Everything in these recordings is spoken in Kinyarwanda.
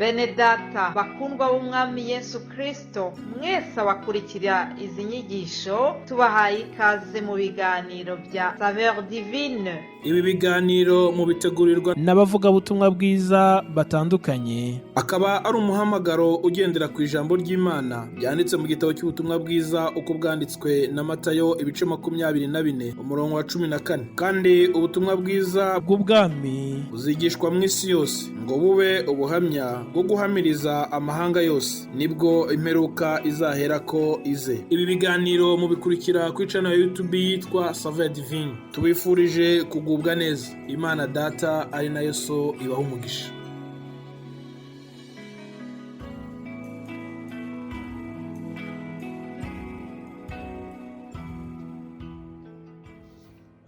Bene data bakundwa b'umwami Yesu Kristo, mwese abakurikira izi nyigisho tubahaye ikaze mu biganiro bya Saveur Divine. Ibi biganiro mu bitegurirwa n'abavugabutumwa bwiza batandukanye, akaba ari umuhamagaro ugendera ku ijambo ry'Imana byanditse mu gitabo cy'ubutumwa bwiza uko bwanditswe na Matayo ibice 24 umurongo wa 14. Kandi ubutumwa bwiza bw'ubwami buzigishwa mu isi yose ngo bube ubuhamya bwo guhamiriza amahanga yose, nibwo imperuka izaherako ize. Ibi biganiro mubikurikira ku channel ya YouTube yitwa Saveur Divine. Tubifurije kugubwa neza. Imana Data ari nayo So ibaha umugisha.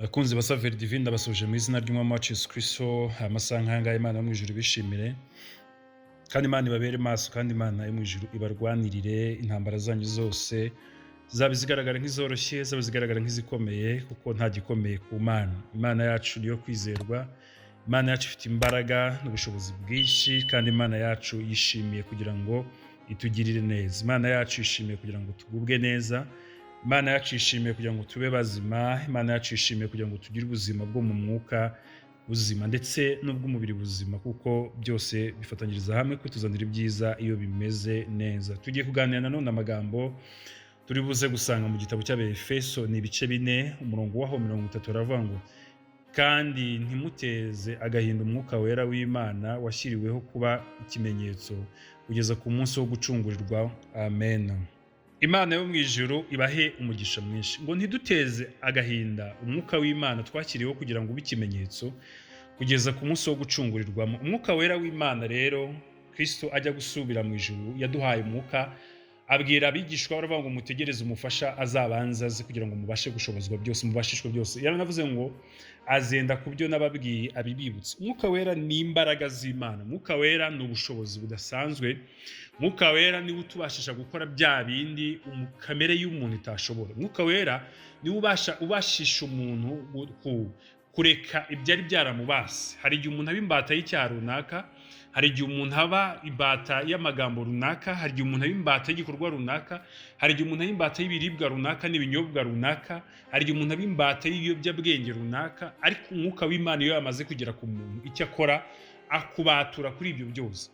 Akunzi ba Saveur Divine ndabasuje mu izina ry'Umwami wacu Yesu Kristo. Amasaha nk'aya Imana yo mu ijuru bishimire, kandi Imana ibabere maso, kandi Imana yo mu ijuru ibarwanirire intambara zanyu zose, zaba zigaragara nk'izoroshye, zaba zigaragara nk'izikomeye, kuko nta gikomeye ku Mana. Imana yacu niyo kwizerwa, Imana yacu ifite imbaraga n'ubushobozi bwinshi, kandi Imana yacu yishimiye kugira ngo itugirire neza. Imana yacu yishimiye kugira ngo tugubwe neza, Imana yacu yishimiye kugira ngo tube bazima, Imana yacu yishimiye kugira ngo tugire ubuzima bwo mu mwuka buzima ndetse n'ubw'umubiri buzima, kuko byose bifatanyiriza hamwe kwituzanira ibyiza iyo bimeze neza. Tugiye kuganira nanone amagambo turi buze gusanga mu gitabo cy'Abefeso, ni ibice 4 umurongo waho 30 aravuga ngo kandi ntimuteze agahinda umwuka wera w'Imana washyiriweho kuba ikimenyetso kugeza ku munsi wo gucungurirwa. Amen. Imana yo mu ijuru ibahe umugisha mwinshi. Ngo ntiduteze agahinda umwuka w'Imana twakiriyeho kugira ngo ube ikimenyetso kugeza ku munsi wo gucungurirwamo. Umwuka wera w'Imana rero Kristo ajya gusubira mu ijuru yaduhaye umwuka, abwira abigishwa baravuga ngo mutegereze umufasha azabanza aze kugira ngo mubashe gushobozwa byose, mubashishwe byose. Yaranavuze ngo azenda ku byo nababwiye abibibutse. Umwuka wera ni imbaraga z'Imana, umwuka wera ni ubushobozi budasanzwe, umwuka wera niwe utubashisha gukora bya bindi kamere y'umuntu itashobora. Umwuka wera niwe ubashisha umuntu kureka ibyari byaramubase. Hari igihe umuntu aba imbata y'icyaha runaka, hari igihe umuntu aba imbata y'amagambo runaka, hari igihe umuntu aba imbata y'igikorwa runaka, hari igihe umuntu aba imbata y'ibiribwa runaka n'ibinyobwa runaka, hari igihe umuntu aba imbata y'ibiyobyabwenge runaka. Ariko umwuka w'Imana iyo yamaze kugera ku muntu, icyo akora akubatura kuri ibyo byose.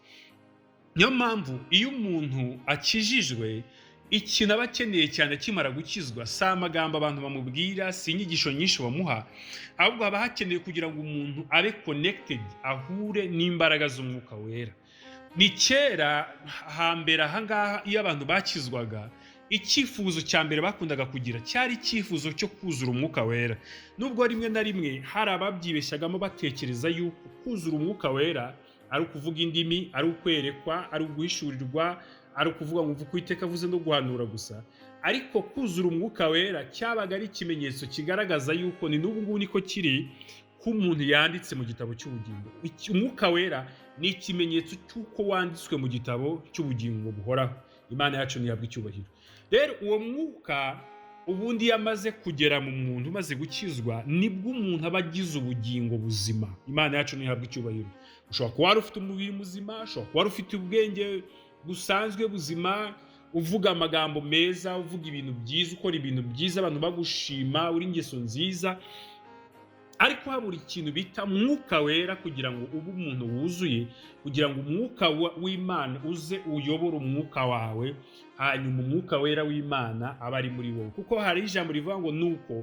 Niyo mpamvu iyo umuntu akijijwe, ikintu aba akeneye cyane akimara gukizwa si amagambo abantu bamubwira, si inyigisho nyinshi bamuha, ahubwo haba hakeneye kugira ngo umuntu abe connected, ahure n'imbaraga z'umwuka wera. Ni kera hambere ahangaha iyo abantu bakizwaga, icyifuzo cya mbere bakundaga kugira cyari icyifuzo cyo kuzura umwuka wera. Nubwo rimwe na rimwe hari ababyibeshyagamo batekereza yuko kuzura umwuka wera ari ukuvuga indimi, ari ukwerekwa, ari uguhishurirwa, ari ukuvuga ngo uko Uwiteka avuze no guhanura gusa. Ariko kuzura umwuka wera cyabaga ari ikimenyetso kigaragaza yuko ni n'ubu ngubu niko kiri ku muntu yanditse mu gitabo cy'ubugingo. Umwuka wera ni ikimenyetso cy'uko wanditswe mu gitabo cy'ubugingo buhoraho. Imana yacu ntihabwa icyubahiro. Rero uwo mwuka ubundi yamaze kugera mu muntu, umaze gukizwa, nibwo umuntu aba agize ubugingo buzima. Imana yacu ntihabwa icyubahiro. Ushobora kuba wari ufite umubiri muzima, ushobora kuba wari ufite ubwenge busanzwe buzima, uvuga amagambo meza, uvuga ibintu byiza, ukora ibintu byiza, abantu bagushima, uri ingeso nziza. Ariko habura ikintu bita mwuka wera kugira ngo ube umuntu wuzuye, kugira ngo umwuka w'Imana uze uyobore umwuka wawe, hanyuma umwuka wera w'Imana aba ari muri wowe. Kuko hari ijambo rivuga ngo nuko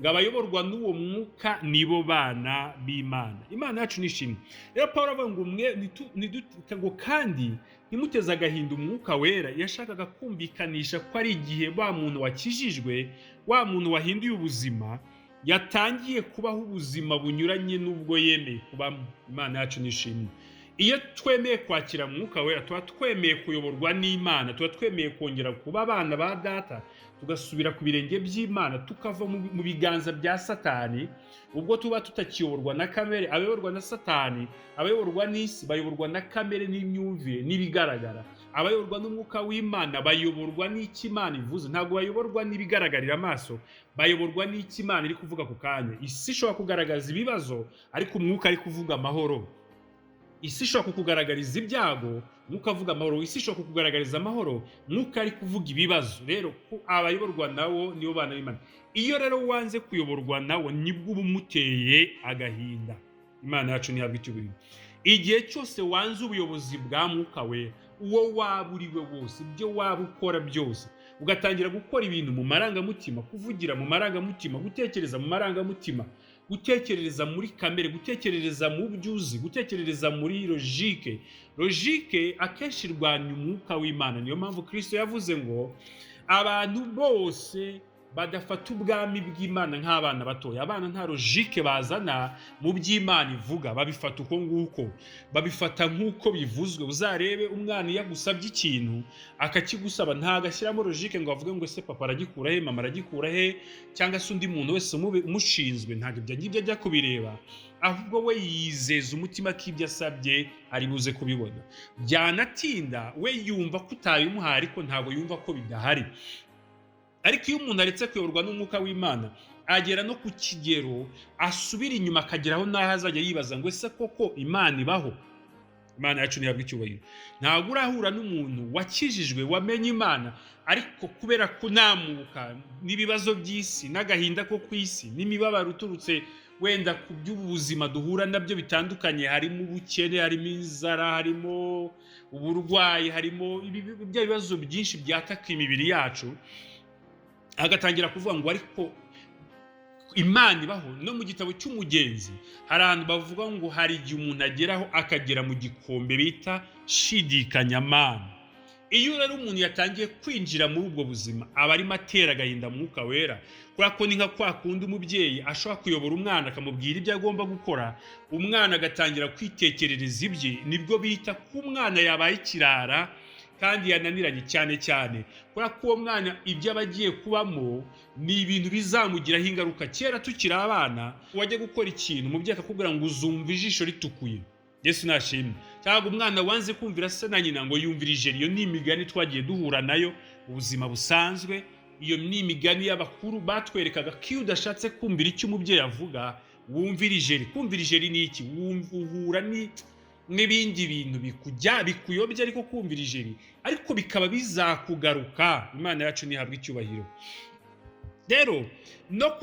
ngo abayoborwa n'uwo mwuka nibo bana b'Imana. Imana yacu nishimwe. Rero Pawulo avuga ngo ngo kandi ntimuteze agahinda umwuka wera. Yashakaga kumvikanisha ko ari igihe wa muntu wakijijwe, wa muntu wahinduye ubuzima, yatangiye kubaho ubuzima bunyuranye n'ubwo yemeye kubamo. Imana yacu nishimwe. Iyo twemeye kwakira mwuka wera, tuba twemeye kuyoborwa n'Imana, tuba twemeye kongera kuba abana ba Data, tugasubira ku birenge by'Imana, tukava mu biganza bya Satani. Ubwo tuba tutakiyoborwa na kamere, abayoborwa na Satani, abayoborwa n'isi bayoborwa na kamere n'imyumvire n'ibigaragara. Abayoborwa n'umwuka w'Imana bayoborwa n'iki Imana ivuze, ntabwo bayoborwa n'ibigaragarira amaso, bayoborwa n'iki Imana iri kuvuga ku kanya. Isi ishobora kugaragaza ibibazo, ariko umwuka ari kuvuga amahoro. isi ishobora kukugaragariza ibyago mwuka avuga amahoro, isi ishobora kukugaragariza amahoro mwuka ari kuvuga ibibazo. Rero abayoborwa nawo nibo bana b'Imana. Iyo rero wanze kuyoborwa nawo nibwo uba umuteye agahinda. Imana yacu ntihabwa icyubahiro. Igihe cyose wanze ubuyobozi bwa mwuka wera, uwo waba uriwe wose, ibyo waba ukora byose, ugatangira gukora ibintu mu marangamutima, kuvugira mu marangamutima, gutekereza mu marangamutima, gutekerereza muri kamere, gutekerereza mu byuzi, gutekerereza muri logike akenshi irwanya umwuka w'Imana. Niyo mpamvu Kristo yavuze ngo abantu bose badafata ubwami bw'Imana nk'abana batoya. Abana nta logike bazana mu by'Imana ivuga, babifata uko nguko, babifata nk'uko bivuzwe. Uzarebe umwana iyo agusabye ikintu akakigusaba ntagashyiramo logike ngo avuge ngo ese papa aragikura he, mama aragikura he, cyangwa se undi muntu wese umushinzwe. Ntabwo ibyo ngibyo ajya kubireba, ahubwo we yizeza umutima ko ibyo asabye ari buze kubibona. Byanatinda we yumva ko utabimuhaye, ariko ntabwo yumva ko bidahari. Ariko iyo umuntu aretse kuyoborwa n'umwuka w'Imana, agera no ku kigero asubira inyuma, akageraho n'aho azajya yibaza ngo ese koko Imana ibaho? Imana yacu ntihabwa icyubahiro. Ntabwo urahura n'umuntu wakijijwe, wamenye Imana, ariko kubera kunamuka n'ibibazo by'isi, n'agahinda ko ku isi, n'imibabaro uturutse wenda ku by'ubuzima duhura nabyo bitandukanye, harimo ubukene, harimo inzara, harimo uburwayi, harimo ibyo bibazo byinshi byataka imibiri yacu, agatangira kuvuga ngo ariko Imana ibaho. No mu gitabo cy'umugenzi hari ahantu bavuga ngo hari igihe umuntu ageraho akagera mu gikombe bita shidikanyamana. Iyo rero umuntu yatangiye kwinjira muri ubwo buzima, aba arimo atera agahinda mwuka wera, kubera ko ni nka kwa kundi umubyeyi ashobora kuyobora umwana akamubwira ibyo agomba gukora, umwana agatangira kwitekerereza ibye. Nibwo bita ko umwana yabaye ikirara kandi yananiranye cyane cyane, kubera ko uwo mwana ibyo aba agiye kubamo ni ibintu bizamugiraho ingaruka. Kera tukiri abana, wajya gukora ikintu umubyeyi akakubwira ngo uzumva ijisho ritukuye. Yesu nashimwe. Cyangwa umwana wanze kumvira se na nyina ngo yumvire ijeri. Iyo ni imigani twagiye duhura nayo mu buzima busanzwe. Iyo ni imigani y'abakuru batwerekaga ko iyo udashatse kumvira icyo umubyeyi avuga, wumvira ijeri. Kumvira ijeri ni iki? Uhura n'ibindi bintu bikuyobya, ariko kumvira ijeri ariko bikaba bizakugaruka. Imana yacu ntihabwa icyubahiro. Rero no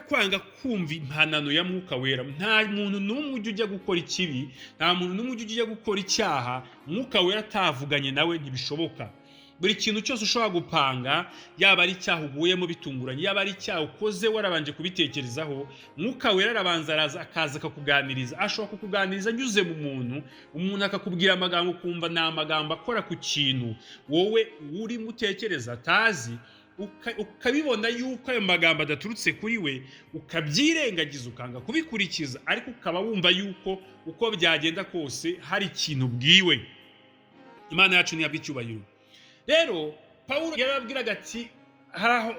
kwanga kumva impanano ya mwuka wera, nta muntu n'umwe ujya gukora ikibi, nta muntu n'umwe ujya gukora icyaha mwuka wera atavuganye nawe, ntibishoboka. Buri kintu cyose ushobora gupanga, yaba ari icyaha uguyemo bitunguranye, yaba ari icyaha ukoze warabanje kubitekerezaho, mwuka wera arabanza akaza akakuganiriza. Ashobora kukuganiriza anyuze mu umuntu akakubwira amagambo ukumva ni amagambo akora ku kintu wowe urimo utekereza atazi, ukabibona yuko ayo magambo adaturutse kuri we, ukabyirengagiza ukanga kubikurikiza, ariko ukaba wumva yuko uko byagenda kose hari ikintu ubwiwe. Imana yacu ntihabwa icyubahiro. Rero Pawulo yarabwiraga ati,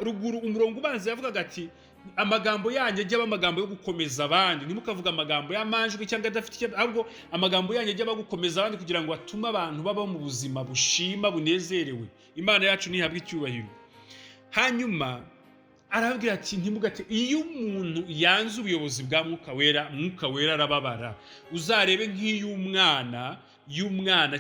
ruguru umurongo ubanza yavugaga ati, amagambo yanyu ajya aba amagambo yo gukomeza abandi. Ntimukavuga amagambo y'amanjwe cyangwa adafite icyo, ahubwo amagambo yanyu ajya aba gukomeza abandi kugira ngo atume abantu babaho mu buzima bushima bunezerewe. Imana yacu ntihabwa icyubahiro. Hanyuma arabwira ati ntimugate. Iyo umuntu yanze ubuyobozi bwa mwuka wera arababara. Uzarebe nk'iy'umwana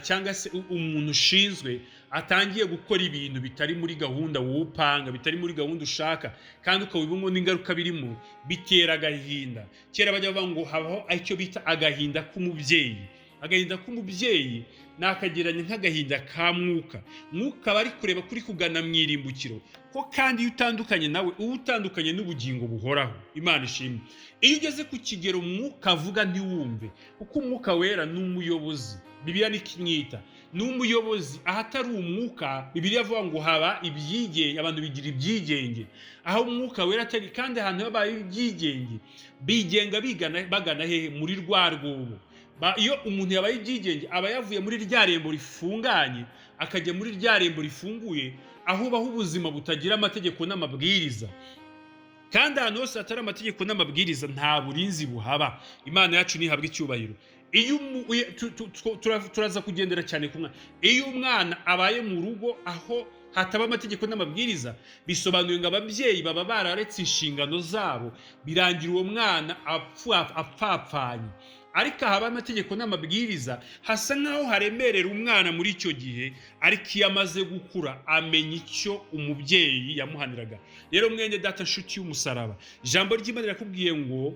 cyangwa se umuntu ushinzwe atangiye gukora ibintu bitari muri gahunda wupanga, bitari muri gahunda ushaka, kandi ukabibona n'ingaruka birimo, bitera agahinda. Kera bajya bavuga ngo habaho icyo bita agahinda k'umubyeyi. Agahinda k'umubyeyi nakageranye nk'agahinda ka mwuka. Mwuka bari kureba kuri kugana mu irimbukiro, ko kandi iyo utandukanye nawe uba utandukanye n'ubugingo buhoraho. Imana ishimwe. Iyo ugeze ku kigero mwuka avuga ntiwumve, kuko umwuka wera ni umuyobozi. Bibiliya nikimwita ni umuyobozi. Ahatari umwuka, Bibiliya avuga ngo haba ibyigenge, abantu bigira ibyigenge. Aho umwuka wera atari, kandi ahantu habaye ibyigenge bigenga bagana hehe? Muri rwa rwobo. Iyo umuntu yabaye ibyigenge aba yavuye muri rya rembo rifunganye akajya muri rya rembo rifunguye, aho baho ubuzima butagira amategeko n'amabwiriza. Kandi ahantu hose hatari amategeko n'amabwiriza nta burinzi buhaba. Imana yacu ntihabwa icyubahiro. Iyo turaza kugendera cyane ku mwana. Iyo umwana abaye mu rugo aho hataba amategeko n'amabwiriza, bisobanuye ngo ababyeyi baba bararetse inshingano zabo, birangira uwo mwana apfapfanye. ariko haba amategeko n'amabwiriza hasa nkaho haremerera umwana muri icyo gihe, ariko iyo amaze gukura amenya icyo umubyeyi yamuhaniraga. Rero mwene data nshuti y'umusaraba, ijambo ry'Imana rirakubwiye ngo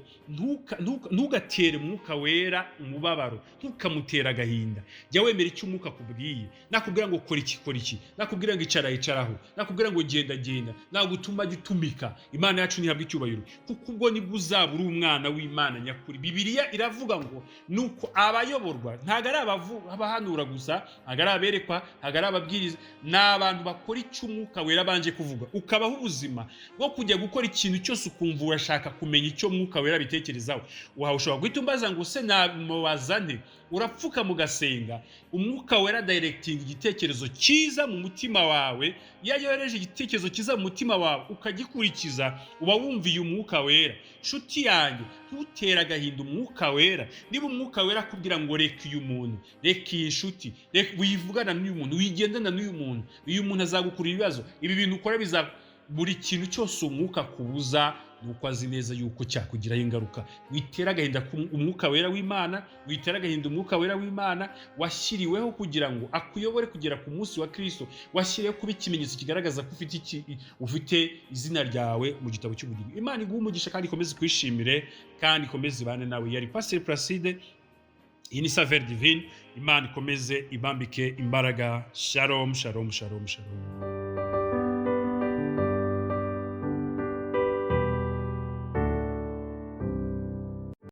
ntugatere Mwuka Wera umubabaro, ntukamutere agahinda. Jya wemera icyo umwuka akubwiye. Nakubwira ngo kora iki, nakubwira ngo icaraho, nakubwira ngo genda, nagutuma jya utumika. Imana yacu ntihabwa icyubahiro, kuko ubwo nibwo uzaba uri umwana w'Imana nyakuri. Bibiliya iravuga ngo nuko abayoborwa ntago ari abahanura gusa, ntago ari aberekwa, ntago ari ababwiriza, n'abantu bakora icyo Umwuka Wera banje kuvuga. Ukabaho ubuzima bwo kujya gukora ikintu cyose ukumva urashaka kumenya icyo Mwuka Wera bitekerezaho. Ushobora guhita umbaza ngo se namubazane, urapfuka mugasenga, Umwuka Wera directing igitekerezo cyiza mu mutima wawe. Iyo yohereje igitekerezo cyiza mu mutima wawe ukagikurikiza, uba wumviye Umwuka Wera. Nshuti yanjye, ntutera agahinda Umwuka Wera. Niba Umwuka Wera akubwira ngo reka uyu muntu, reka iyi nshuti, reka wivugana n'uyu muntu, wigendana n'uyu muntu, uyu muntu azagukurira ibibazo, ibi bintu ukora buri kintu cyose umwuka kubuza, nuko azi neza yuko cyakugiraho ingaruka. Witera agahinda Umwuka Wera w'Imana, witera agahinda Umwuka Wera w'Imana washyiriweho kugira ngo akuyobore kugera ku munsi wa Kristo, washyiriweho kuba ikimenyetso kigaragaza ko ufite izina ryawe mu gitabo cy'ubugingo. Imana iguhe umugisha kandi ikomeze kwishimire kandi ikomeze ibane nawe. Yari Pastor Placide, iyi ni Saveur Divine. Imana ikomeze ibambike imbaraga. Shalom, shalom, shalom, shalom.